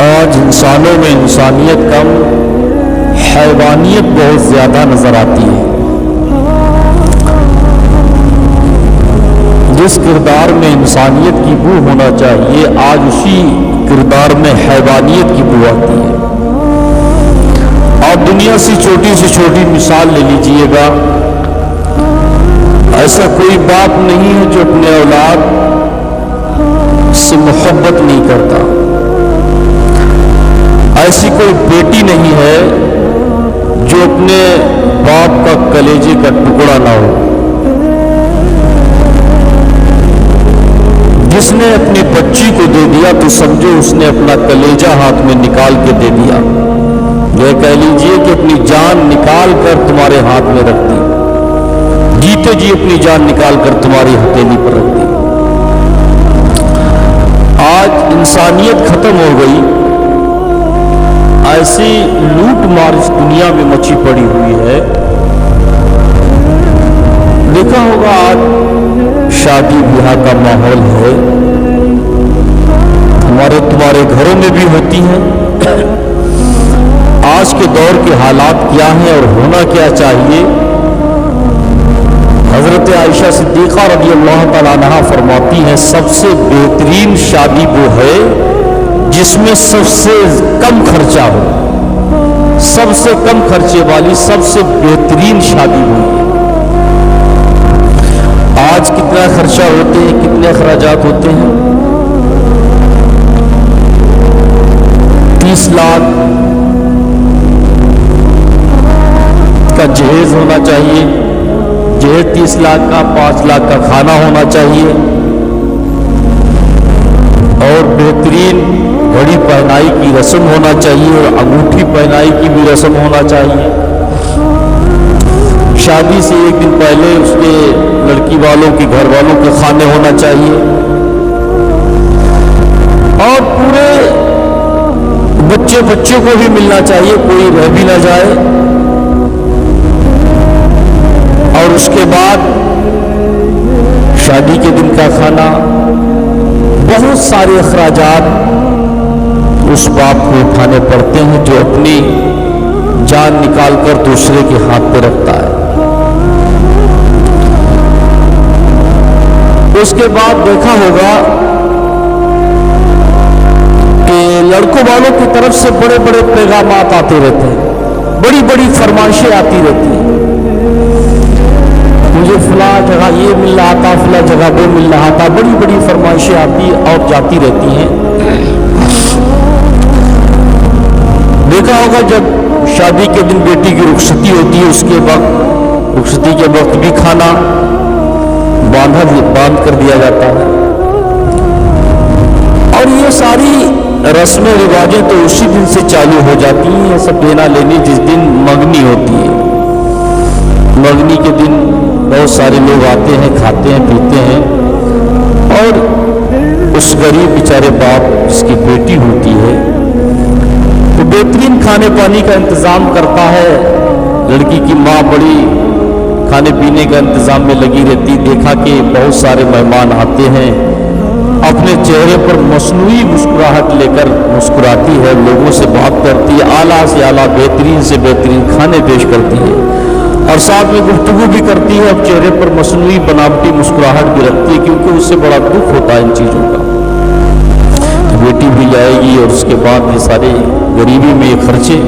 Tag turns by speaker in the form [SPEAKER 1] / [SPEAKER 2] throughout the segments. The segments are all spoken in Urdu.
[SPEAKER 1] آج انسانوں میں انسانیت کم، حیوانیت بہت زیادہ نظر آتی ہے۔ جس کردار میں انسانیت کی بو ہونا چاہیے، آج اسی کردار میں حیوانیت کی بو آتی ہے۔ آپ دنیا سے چھوٹی مثال لے لیجئے گا، ایسا کوئی باپ نہیں ہے جو اپنے اولاد سے محبت نہیں کرتا، ایسی کوئی بیٹی نہیں ہے جو اپنے باپ کا کلیجے کا ٹکڑا نہ ہو۔ جس نے اپنی بچی کو دے دیا تو سمجھو اس نے اپنا کلیجہ ہاتھ میں نکال کے دے دیا، یہ کہہ لیجئے کہ اپنی جان نکال کر تمہارے ہاتھ میں رکھ دی، جیتے جی اپنی جان نکال کر تمہاری ہتھیلی پر رکھ دی۔ آج انسانیت ختم ہو گئی، ایسی لوٹ مار اس دنیا میں مچی پڑی ہوئی ہے۔ دیکھا ہوگا آج شادی بیاہ کا ماحول ہے، تمہارے گھروں میں بھی ہوتی ہیں۔ آج کے دور کے حالات کیا ہیں اور ہونا کیا چاہیے؟ حضرت عائشہ صدیقہ رضی اللہ تعالیٰ عنہا فرماتی ہیں، سب سے بہترین شادی وہ ہے جس میں سب سے کم خرچہ ہو، سب سے کم خرچے والی سب سے بہترین شادی ہوئی ہے۔ آج کتنا خرچہ ہوتے ہیں، کتنے اخراجات ہوتے ہیں؟ 30 لاکھ کا جہیز ہونا چاہیے، جہیز 30 لاکھ کا، 5 لاکھ کا کھانا ہونا چاہیے، اور بہترین گھڑی پہنائی کی رسم ہونا چاہیے، اور انگوٹھی پہنائی کی بھی رسم ہونا چاہیے۔ شادی سے ایک دن پہلے اس کے لڑکی والوں کے گھر والوں کے کھانے ہونا چاہیے، اور پورے بچے کو بھی ملنا چاہیے، کوئی رہ بھی نہ جائے۔ اور اس کے بعد شادی کے دن کا کھانا، بہت سارے اخراجات اس باپ کو اٹھانے پڑتے ہیں جو اپنی جان نکال کر دوسرے کے ہاتھ پہ رکھتا ہے۔ اس کے بعد دیکھا ہوگا کہ لڑکوں والوں کی طرف سے بڑے بڑے پیغامات آتے رہتے ہیں، بڑی بڑی فرمائشیں آتی رہتی ہیں، مجھے فلاں جگہ یہ مل رہا تھا، فلاں جگہ وہ مل رہا تھا، بڑی بڑی فرمائشیں آتی اور جاتی رہتی ہیں۔ دیکھا ہوگا جب شادی کے دن بیٹی کی رخصتی ہوتی ہے، اس کے وقت رخصتی کے وقت بھی کھانا باندھ کر دیا جاتا ہے، اور یہ ساری رسمیں رواجیں تو اسی دن سے چالو ہو جاتی ہیں۔ یہ سب دینا لینی جس دن منگنی ہوتی ہے، منگنی کے دن بہت سارے لوگ آتے ہیں، کھاتے ہیں، پیتے ہیں، اور اس غریب بیچارے باپ جس کی بیٹی ہوتی ہے وہ بہترین کھانے پانی کا انتظام کرتا ہے، لڑکی کی ماں بڑی کھانے پینے کا انتظام میں لگی رہتی۔ دیکھا کہ بہت سارے مہمان آتے ہیں، اپنے چہرے پر مصنوعی مسکراہٹ لے کر مسکراتی ہے، لوگوں سے بات کرتی ہے، اعلیٰ سے اعلیٰ بہترین سے بہترین کھانے پیش کرتی ہے، اور ساتھ میں گفتگو بھی کرتی ہے، اب چہرے پر مصنوعی بناوٹی مسکراہٹ بھی رکھتی ہے، کیونکہ اس سے بڑا دکھ ہوتا ہے ان چیزوں کا۔ بیٹی بھی جائے گی اور اس کے بعد یہ سارے غریبی میں یہ خرچے،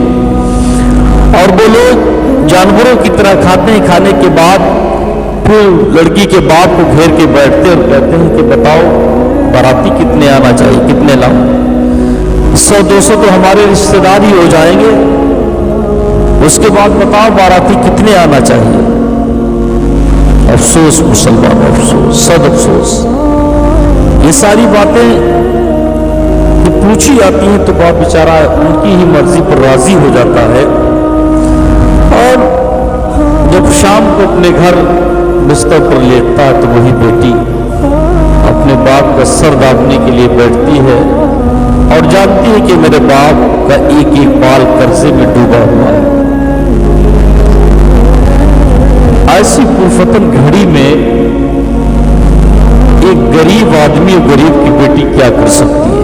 [SPEAKER 1] اور وہ لوگ جانوروں کی طرح کھاتے ہیں۔ کھانے کے بعد پھر لڑکی کے باپ کو گھیر کے بیٹھتے اور کہتے ہیں کہ بتاؤ باراتی کتنے آنا چاہیے، کتنے لاؤں؟ 100-200 تو ہمارے رشتے دار ہی ہو جائیں گے، اس کے بعد بتاؤ باراتی کتنے آنا چاہیے؟ افسوس مسلمان، افسوس، صد افسوس۔ یہ ساری باتیں پوچھی جاتی ہیں تو باپ بیچارہ ان کی ہی مرضی پر راضی ہو جاتا ہے، اور جب شام کو اپنے گھر بستر پر لیٹتا ہے تو وہی بیٹی اپنے باپ کا سر دابنے کے لیے بیٹھتی ہے، اور جانتی ہے کہ میرے باپ کا ایک ایک بال قرضے میں ڈوبا ہوا ہے۔ ایسی پرفتن گھڑی میں ایک غریب آدمی اور غریب کی بیٹی کیا کر سکتی ہے؟